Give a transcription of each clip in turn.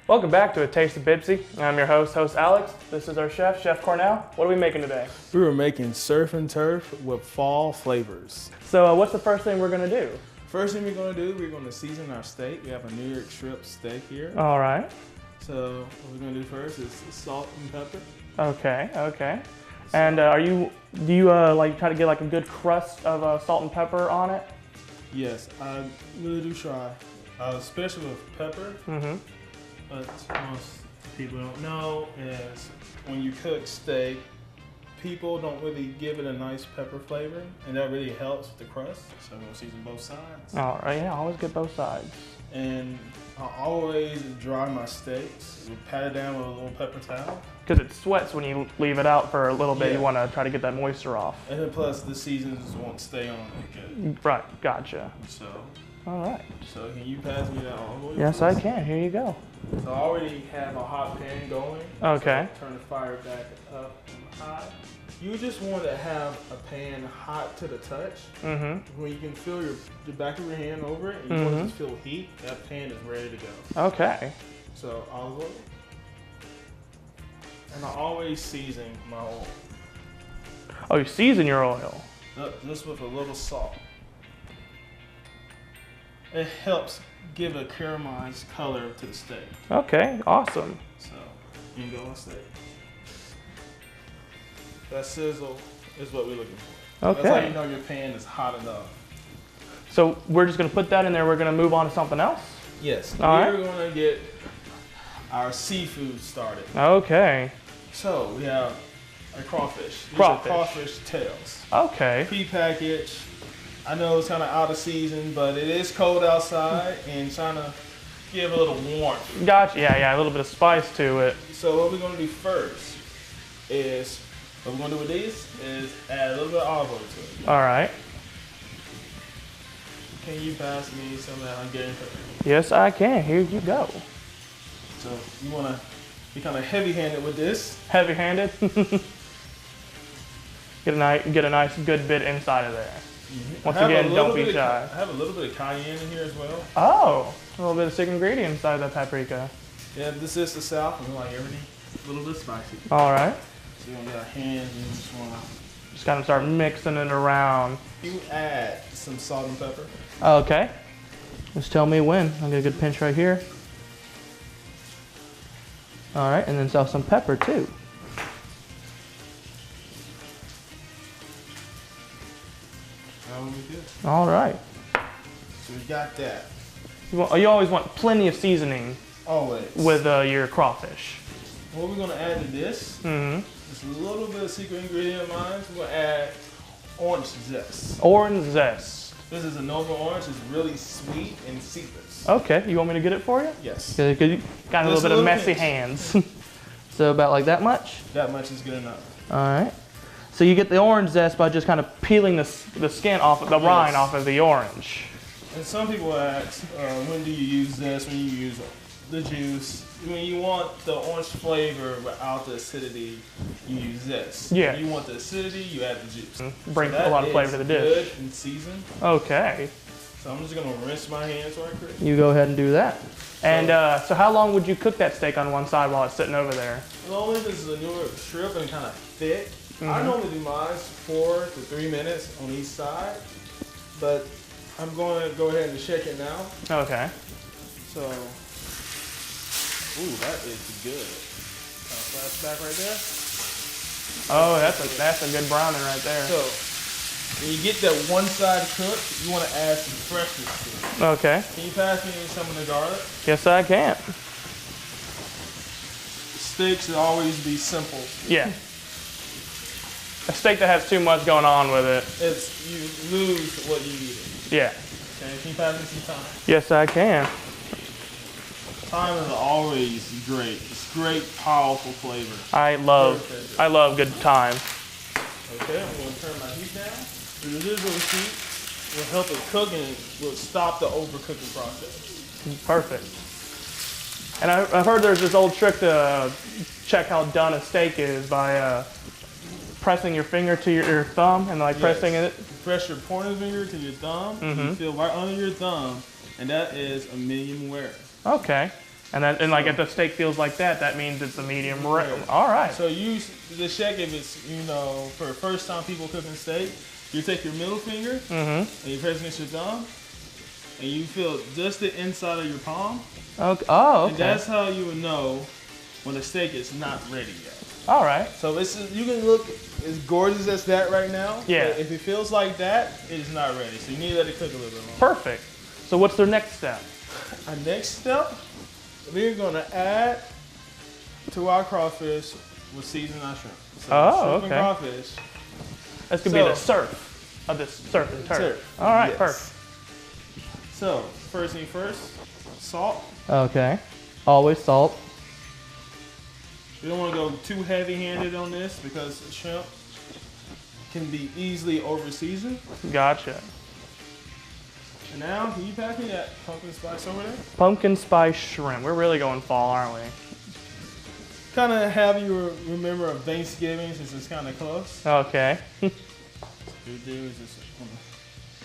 Welcome back to A Taste of BPCC. I'm your host Alex. This is our chef, Chef Cornell. What are we making today? We were making surf and turf with fall flavors. So what's the first thing we're gonna do? First thing we're gonna do, we're gonna season our steak. We have a New York strip steak here. All right. So what we're gonna do first is salt and pepper. Okay. And do you like try to get like a good crust of salt and pepper on it? Yes, I really do try, especially with pepper. Mm-hmm. But most people don't know is when you cook steak, people don't really give it a nice pepper flavor, and that really helps with the crust. So I'm gonna season both sides. All right, yeah, always get both sides. And I always dry my steaks. We pat it down with a little pepper towel. Because it sweats when you leave it out for a little bit. Yeah. You want to try to get that moisture off. And then plus the seasons won't stay on it good. Right, gotcha. So, all right. So can you pass me that olive oil? Yes, I can. Here you go. So I already have a hot pan going. Okay. So turn the fire back up and high. You just want to have a pan hot to the touch. Mm-hmm. When you can feel the back of your hand over it, and you want to just feel heat, that pan is ready to go. Okay. So olive oil. And I always season my oil. Oh, you season your oil? Just with a little salt. It helps give a caramelized color to the steak. Okay, awesome. So, you can go on steak. That sizzle is what we're looking for. Okay. That's how you know your pan is hot enough. So we're just gonna put that in there. We're gonna move on to something else? Yes. All we're right. gonna get our seafood started. Okay. So we have a crawfish. These Crawfish. are crawfish tails. Okay. Pre-packaged. I know it's kind of out of season, but it is cold outside and trying to give a little warmth. Gotcha. Yeah, a little bit of spice to it. So what we're gonna do first is, what we're gonna do with these is add a little bit of olive oil to it. All right. Can you pass me some of that Hungarian pepper? Yes, I can. Here you go. So you wanna be kind of heavy-handed with this. Heavy-handed. Get a nice good bit inside of there. Mm-hmm. Once again, don't be shy. I have a little bit of cayenne in here as well. Oh, a little bit of secret ingredient inside of that paprika. Yeah, this is the South, and we like everything a little bit spicy. All right. So you're gonna get our hands and just wanna. Just kind of start mixing it around. You add some salt and pepper. Okay. Just tell me when. I'll get a good pinch right here. All right, and then some pepper too. That would be good. All right. So we got that. You always want plenty of seasoning Always. with your crawfish. What we're gonna add to this is a little bit of secret ingredient of mine. We're gonna add orange zest. Orange zest. This is a Nova orange. It's really sweet and citrus. Okay, you want me to get it for you? Yes. Because you got a little bit of messy pinch. hands. So about like that much? That much is good enough. All right. So you get the orange zest by just kind of peeling the skin off, the rind off of the orange. And some people ask, when do you use this? When you use the juice? When you want the orange flavor without the acidity, you use this. Yeah. When you want the acidity, you add the juice. Bring So a lot of flavor to the dish. Good and seasoned. Okay. So I'm just gonna rinse my hands right quick. You go ahead and do that. And so how long would you cook that steak on one side while it's sitting over there? Well, only this is a New York strip and kind of thick. I normally do mine 4 to 3 minutes on each side, but I'm going to go ahead and check it now. Okay. So, ooh, that is good. Flashback right there. Oh, that's a good browning right there. So, when you get that one side cooked, you want to add some freshness to it. Okay. Can you pass me some of the garlic? Yes, I can. Steaks should always be simple. Yeah. A steak that has too much going on with it. You lose what you eat. Yeah. Okay, can you pass me some time? Yes, I can. Thyme is always great. It's great, powerful flavor. I love good thyme. Okay, I'm going to turn my heat down. The residual heat will help it cook and will stop the overcooking process. Perfect. And I've heard there's this old trick to check how done a steak is by pressing your finger to your thumb and pressing it. Press your pointer finger to your thumb. You feel right under your thumb, and that is a medium rare. Okay. And like if the steak feels like that, that means it's a medium rare. All right. So you the check if it's for the first time people cooking steak, you take your middle finger and you press against your thumb, and you feel just the inside of your palm. Okay. Oh, okay. And that's how you would know when the steak is not ready yet. All right. So you can look as gorgeous as that right now. Yeah. But if it feels like that, it is not ready. So you need to let it cook a little bit longer. Perfect. So what's their next step? Our next step, we're gonna add to our crawfish with seasoning our shrimp. So shrimp and crawfish. This could be the surf of this surf and turf. All right, yes. perfect. So first thing first, salt. Okay. Always salt. We don't want to go too heavy-handed on this because shrimp can be easily over-seasoned. Gotcha. And now, can you pass me that pumpkin spice over there? Pumpkin spice shrimp. We're really going fall, aren't we? Kind of have you remember of Thanksgiving since it's kind of close. Okay. What you do is just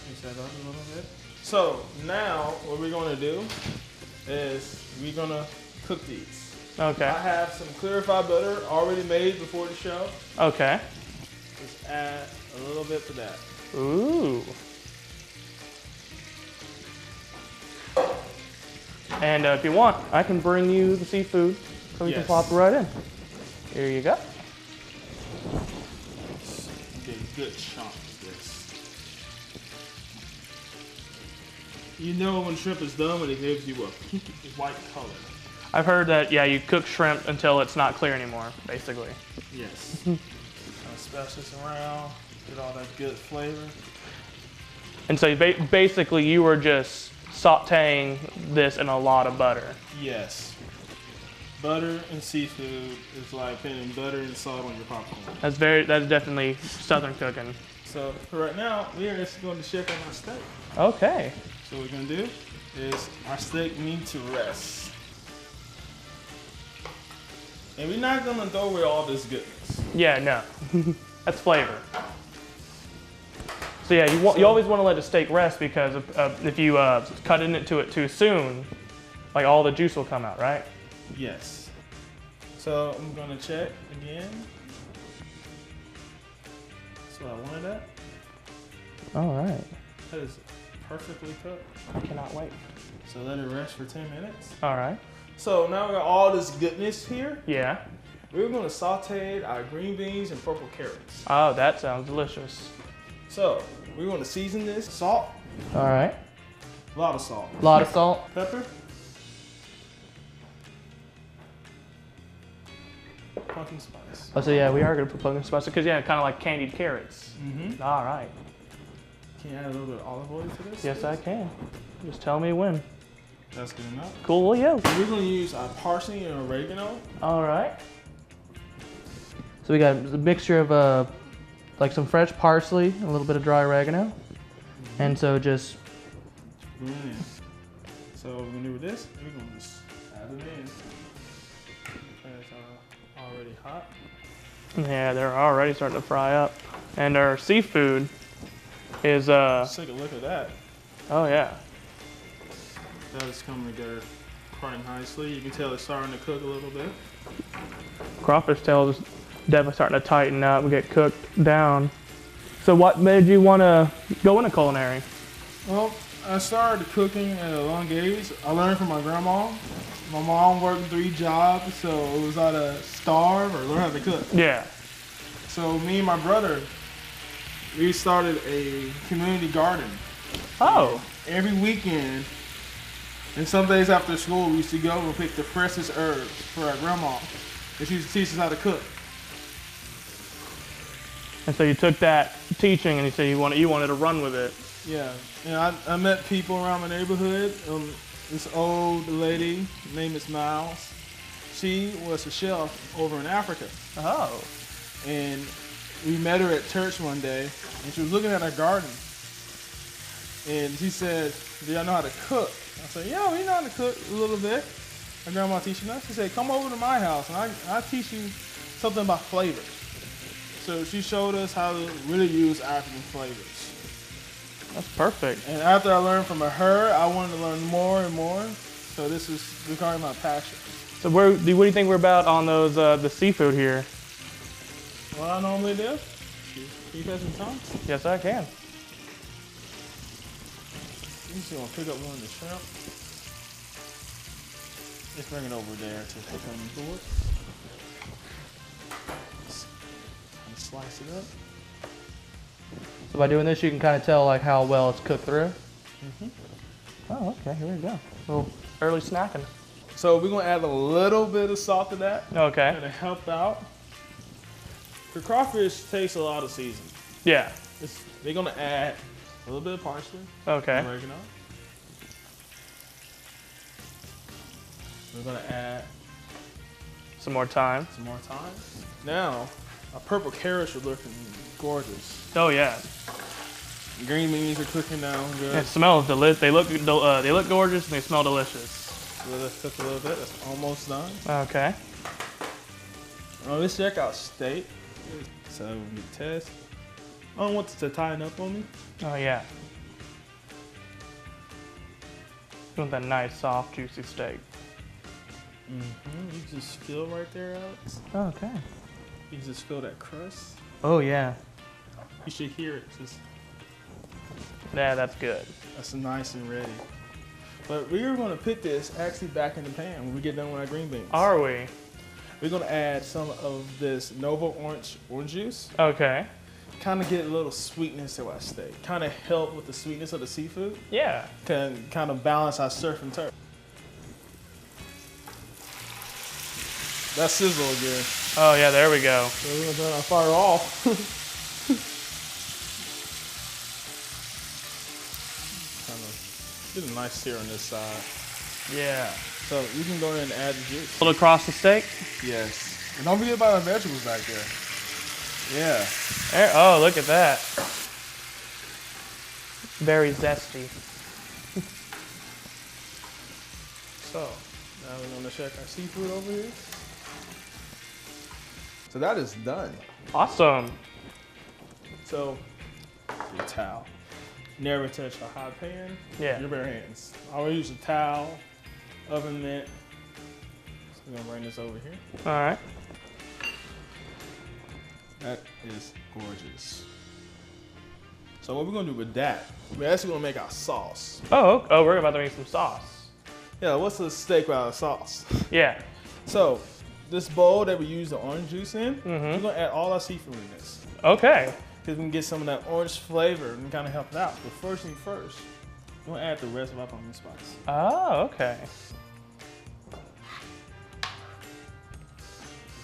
mix that up a little bit. So now, what we're going to do is we're going to cook these. Okay. I have some clarified butter already made before the show. Okay. Just add a little bit to that. Ooh. And if you want, I can bring you the seafood so we can plop it right in. Here you go. Get a good chunk of this. You know when shrimp is done when it gives you a white color. I've heard that, yeah, you cook shrimp until it's not clear anymore, basically. Yes. Splash this around, get all that good flavor. And so basically you were just sauteing this in a lot of butter. Yes. Butter and seafood is like putting butter and salt on your popcorn. That's definitely Southern cooking. So for right now, we are just going to check on our steak. Okay. So what we're going to do is our steak needs to rest. And we're not going to throw away all this goodness. Yeah, no. That's flavor. So yeah, you always want to let the steak rest because if you cut into it too soon, like all the juice will come out, right? Yes. So I'm going to check again. That's what I wanted at. All right. That is perfectly cooked. I cannot wait. So let it rest for 10 minutes. All right. So now we got all this goodness here. Yeah. We're going to saute our green beans and purple carrots. Oh, that sounds delicious. So we're going to season this. Salt. All right. A lot of salt. A lot of salt. Pepper. Pumpkin spice. Oh, so yeah, we are going to put pumpkin spice because yeah, kind of like candied carrots. Mm-hmm. All right. Can you add a little bit of olive oil to this? Yes, I can. Just tell me when. That's good enough. Cool, well, yeah. We're going to use our parsley and oregano. All right. So we got a mixture of like some fresh parsley, a little bit of dry oregano, and so just. Brilliant. So what we're going to do with this, we're going to just add it in. It's already hot. Yeah, they're already starting to fry up, and our seafood is Let's take a look at that. Oh yeah. That is coming together quite nicely. You can tell it's starting to cook a little bit. Crawfish tail is definitely starting to tighten up and get cooked down. So what made you want to go into culinary? Well, I started cooking at a young age. I learned from my grandma. My mom worked 3 jobs, so it was either starve or learn how to cook. Yeah. So me and my brother, we started a community garden. Oh. And every weekend, and some days after school, we used to go and pick the freshest herbs for our grandma. And she used to teach us how to cook. And so you took that teaching and you said you wanted to run with it. Yeah, and I met people around my neighborhood. This old lady named Miss Miles, she was a chef over in Africa. Oh. And we met her at church one day, and she was looking at our garden. And she said, "Do y'all know how to cook?" I said, "Yeah, we know how to cook a little bit." My grandma teaching us. She said, "Come over to my house, and I'll teach you something about flavors." So she showed us how to really use African flavors. That's perfect. And after I learned from her, I wanted to learn more and more. So this is regarding my passion. So what do you think we're about on those the seafood here? What I normally do? Can you pass some time? Yes, I can. I'm just gonna pick up one of the shrimp. Just bring it over there to put on the board. And slice it up. So by doing this, you can kind of tell like how well it's cooked through. Oh, okay. Here we go. A little early snacking. So we're gonna add a little bit of salt to that. Okay. To help out. The crawfish takes a lot of seasoning. Yeah. They're gonna add a little bit of parsley. Okay. Oregano. We're gonna add Some more thyme. some more thyme. Now, our purple carrots are looking gorgeous. Oh yeah. Green beans are cooking now good. It smells delicious. They look gorgeous and they smell delicious. So let's cook a little bit. That's almost done. Okay. Let's check out steak. So we test. I don't want it to tighten up on me. Oh yeah. You want that nice, soft, juicy steak. You just feel right there, Alex. Okay. You can just feel that crust. Oh yeah. You should hear it. Just Yeah, that's good. that's nice and ready. But we're gonna put this actually back in the pan when we get done with our green beans. Are we? We're gonna add some of this Nova orange juice. Okay. Kind of get a little sweetness to our steak. Kind of help with the sweetness of the seafood. Yeah. Can kind of balance our surf and turf. That's sizzle again. Oh yeah, there we go. So we're gonna turn our fire off. Kind of get a nice sear on this side. Yeah. So you can go ahead and add the juice. A little across the steak. Yes. And don't forget about our vegetables back there. Yeah. There, oh, look at that. Very zesty. So now we're gonna check our seafood over here. So that is done. Awesome. So your towel. Never touch a hot pan. Yeah. Your bare hands. I always use a towel, oven mitt. So we're gonna bring this over here. All right. That is gorgeous. So what we're gonna do with that, we're actually gonna make our sauce. Oh, we're about to make some sauce. Yeah, what's a steak without a sauce? Yeah. So this bowl that we use the orange juice in, Mm-hmm. we're gonna add all our seafood in this. Okay. Because we can get some of that orange flavor and kind of help it out. But first thing first, we're gonna add the rest of our pumpkin spice. Oh, okay.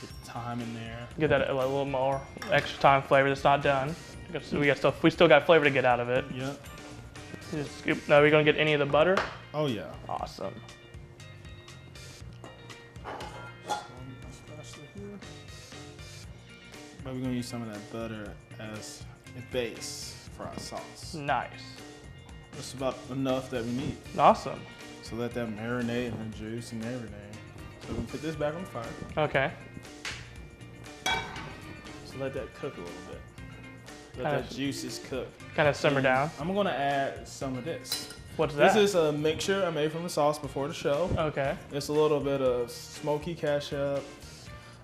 Get the thyme in there. Get that a little more extra time flavor that's not done. We still got flavor to get out of it. Yep. Just scoop. Now, are we gonna get any of the butter? Oh yeah. Awesome. But we're gonna use some of that butter as a base for our sauce. Nice. That's about enough that we need. Awesome. So let that marinate and the juice and everything. So we can put this back on the fire. Okay. So let that cook a little bit. Let Kinda- that juices cook. Kind of simmer And down. I'm gonna add some of this. What's that? This is a mixture I made from the sauce before the show. Okay. It's a little bit of smoky ketchup,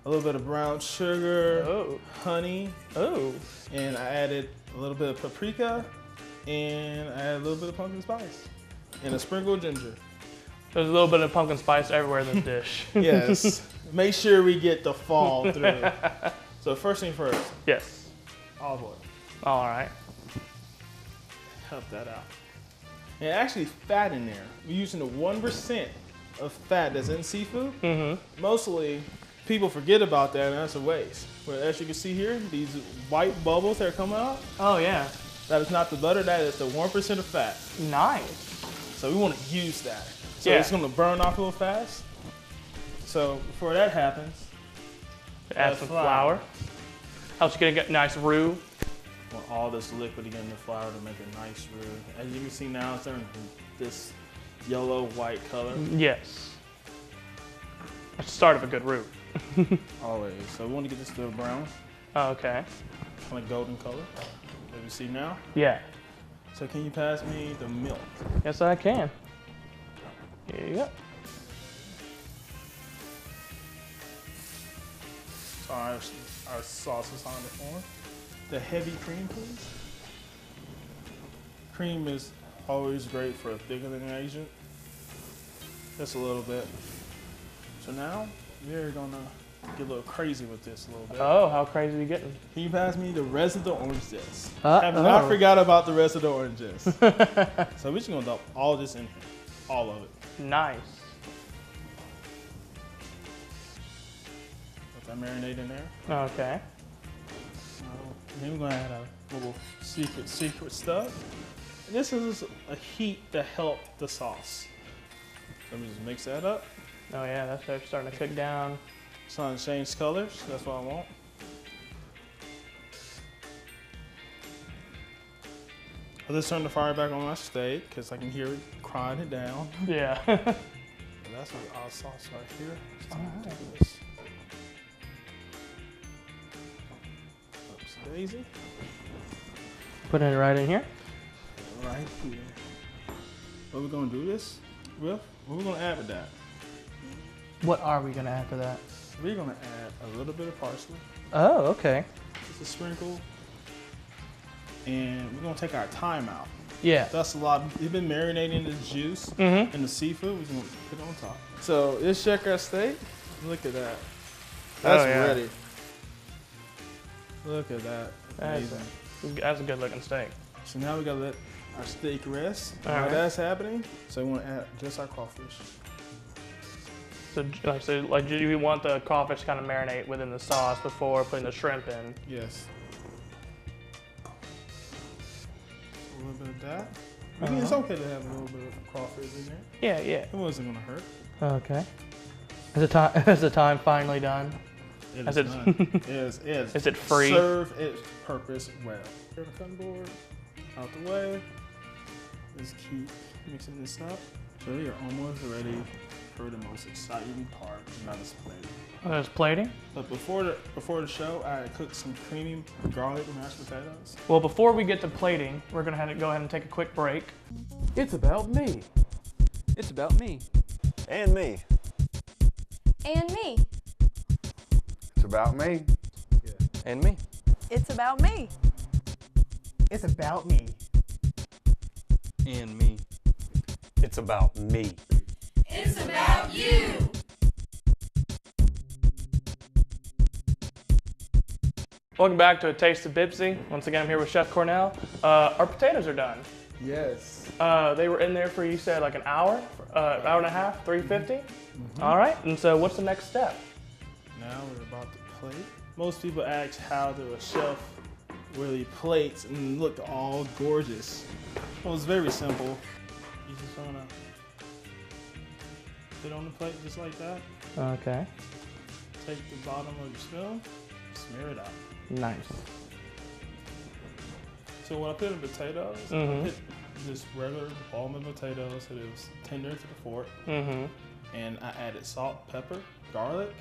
a little bit of brown sugar, Oh. honey, Oh. and I added a little bit of paprika, and I added a little bit of pumpkin spice, and a sprinkle of ginger. There's a little bit of pumpkin spice everywhere in this dish. Yes, make sure we get the fall through. So first thing first, Yes. olive oil. All right. Help that out. And actually fat in there. We're using the 1% of fat that's in seafood. Mm-hmm. Mostly people forget about that and that's a waste. But as you can see here, these white bubbles that are coming out, Oh yeah. that is not the butter, that is the 1% of fat. Nice. So we want to use that. So Yeah. it's gonna burn off a little fast. So before that happens, Add some flour. Helps you get a nice roux. want all this liquid to get in the flour to make a nice roux. As you can see now, it's turning this yellow-white color. Yes. That's the start of a good roux. Always. So we want to get this to a brown, Oh, okay. kind of golden color. As you see now. Yeah. So can you pass me the milk? Yes, I can. Here you go. our sauces on the form. The heavy cream, please. Cream is always great for a thickening agent. Just a little bit. So now we're gonna get a little crazy with this a little bit. Oh, how crazy are you getting? Can you pass me the rest of the orange zest? Have not forgot about the rest of the orange zest. So we're just gonna dump all this in here. All of it. Nice. Let that marinate in there. Okay. Then we're gonna add a little secret stuff. And this is a heat to help the sauce. Let me just mix that up. Oh yeah, that's starting to cook down. It's starting to change colors. That's what I want. I'll just turn the fire back on my steak because I can hear it crying it down. Yeah. That's our sauce right here. Alright. This. Oops, daisy. Putting it right in here. Right here. What we're gonna do this with? What we're gonna add with that? What are we gonna add for that? We're gonna add a little bit of parsley. Oh, okay. Just a sprinkle. And we're gonna take our thyme out. Yeah. That's a lot. We've been marinating the juice and the seafood. We're gonna put it on top. So this check our steak. Look at that. That's ready. Look at that. Amazing. That's a good looking steak. So now we gotta let our steak rest. All While right. that's happening, so we want to add just our crawfish. So like, do you want the crawfish to kind of marinate within the sauce before putting the shrimp in? Yes. A little bit of that. I mean, it's okay to have a little bit of crawfish in there. Yeah, yeah. It wasn't gonna hurt. Okay. Is the time finally done? It Is is it- done. Is it free? Serve its purpose well. Get the cutting board out the way. Just keep mixing this up. So we are almost ready for the most exciting part, and that is plating. Oh, there's plating? But before the show, I cooked some creamy garlic mashed potatoes. Well, before we get to plating, we're gonna go ahead and take a quick break. It's about me. It's about me. And me. And me. It's about me. And me. It's about me. It's about me. And me. It's about me. It's about you. Welcome back to A Taste of BPCC. Once again, I'm here with Chef Cornell. Our potatoes are done. Yes. They were in there for, you said, like an hour and a half, 350? All right, and so what's the next step? Now we're about to plate. Most people ask how do a chef really plates and look all gorgeous. Well, it's very simple. You just wanna put it on the plate just like that. Okay. Take the bottom of your spoon, smear it out. Nice. So when I put in potatoes, I put just regular almond potatoes so it was tender to the fork. And I added salt, pepper, garlic,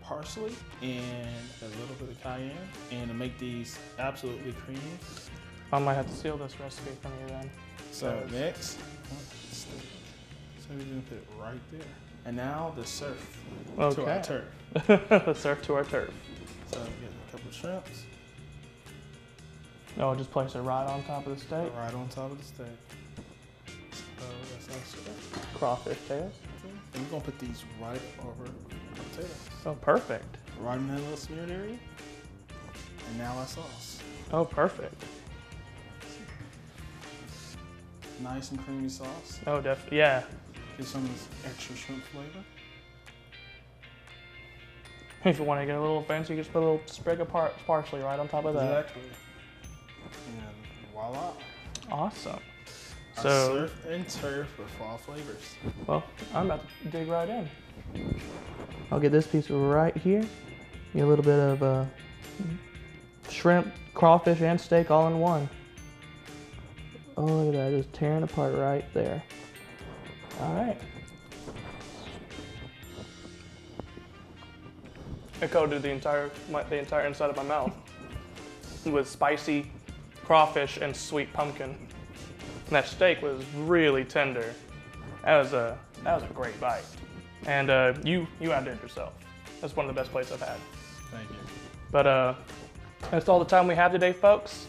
parsley, and a little bit of cayenne. And to make these absolutely creamy. I might have to steal this recipe from you then. So next, so we're gonna put it right there. And now the surf to our Okay. turf. Let's serve to our turf. So get a couple of shrimps Oh, just place it right on top of the steak. right on top of the steak. So that's our surf. Crawfish tails. And we're gonna put these right over the potatoes. Oh, perfect. Right in that little smeared area. And now our sauce. Oh, perfect. Nice and creamy sauce. Oh, definitely. Yeah. Get some of this extra shrimp flavor. If you want to get a little fancy, you just put a little sprig of parsley right on top of that. Exactly. And voila. Awesome. Our So, surf and turf with fall flavors. well, I'm about to dig right in. I'll get this piece right here. Get a little bit of shrimp, crawfish, and steak all in one. Oh, look at that, just tearing apart right there. All right. I coated the entire inside of my mouth with spicy crawfish and sweet pumpkin. And that steak was really tender. That was a great bite. And you outdid yourself. That's one of the best plates I've had. Thank you. But that's all the time we have today, folks.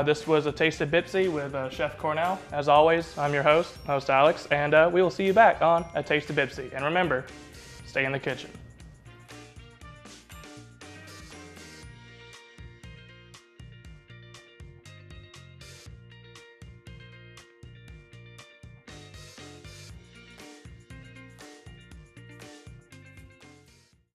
This was A Taste of BPCC with Chef Cornell. As always, I'm your host Alex, and we will see you back on A Taste of BPCC. And remember, stay in the kitchen.